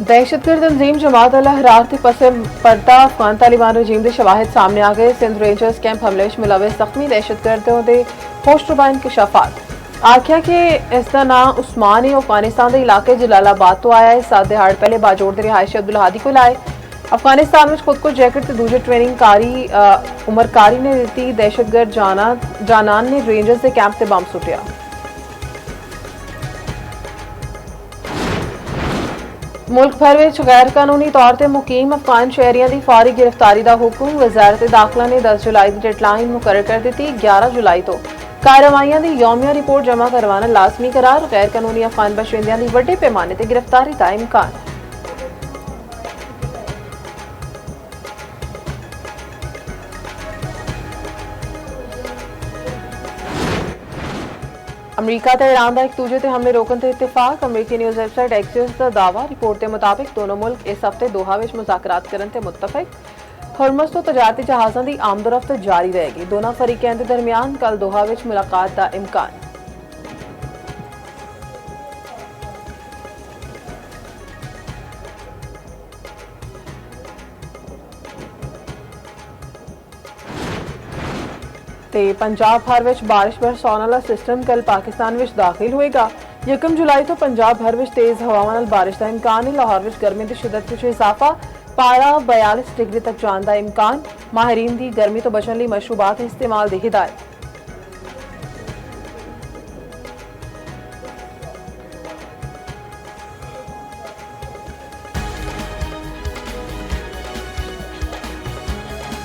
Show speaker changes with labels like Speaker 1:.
Speaker 1: दहशतगर्द तंजीम जमात अल अहरार के पस परता अफगान तालिबान रजीम के शवाहिद सामने आ गए। सिंध रेंजर्स कैंप हमले में मुलविस जख्मी दहशतगर्दों के होशरुबा इंकशाफात आख्या कि इसका नाम उस्मान है। अफगानिस्तान के इलाके जलालाबाद तो आया है। 7 दिहाड़ पहले बाजोड़ के रिहायशी अब्दुल हादी को लाए। अफगानिस्तान में खुद को जैकेट ते दूजे ट्रेनिंग कारी उमरकारी ने दी। दहशतगर्द जानान ने रेंजर्स के कैंप से बम सुटिया। मुल्क भर में गैर कानूनी तौर पर मुकीम अफगान शहरियों की फौरी गिरफ्तारी का हुक्म वजारत दाखिला ने 10 जुलाई की डेडलाइन मुकर्रर कर दी। 11 जुलाई तो कार्रवाइयां की यौमिया रिपोर्ट जमा करवाना लाजमी करार। गैर कानूनी अफगान बशिंदियों की बड़े पैमाने पर गिरफ्तारी का इम्कान। अमरीका ते ईरान का एक दूजे ते हमले रोकने ते इत्तेफाक। अमरीकी न्यूज़ वेबसाइट एक्सियोस का दावा। रिपोर्ट के मुताबिक दोनों मुल्क इस हफ्ते दोहा विच मुज़ाकरात करने ते मुत्तफिक। हुर्मुज़ तो तजारती जहाज़ों की आमदोरफ्त जारी रहेगी। दोनों फरीकों के दरमियान कल दोहा विच मुलाकात का इम्कान। ते पंजाब भर में बारिश बरसाने वाला सिस्टम कल पाकिस्तान में दाखिल होएगा। 1 जुलाई तो पंजाब भर में तेज हवावां नाल बारिश का इम्कान है। लाहौर में गर्मी की शिदत में इजाफा। पारा 42 डिग्री तक जाने का इम्कान। माहिरीन की गर्मी तो बचने लिए मशरूबात इस्तेमाल की हिदायत।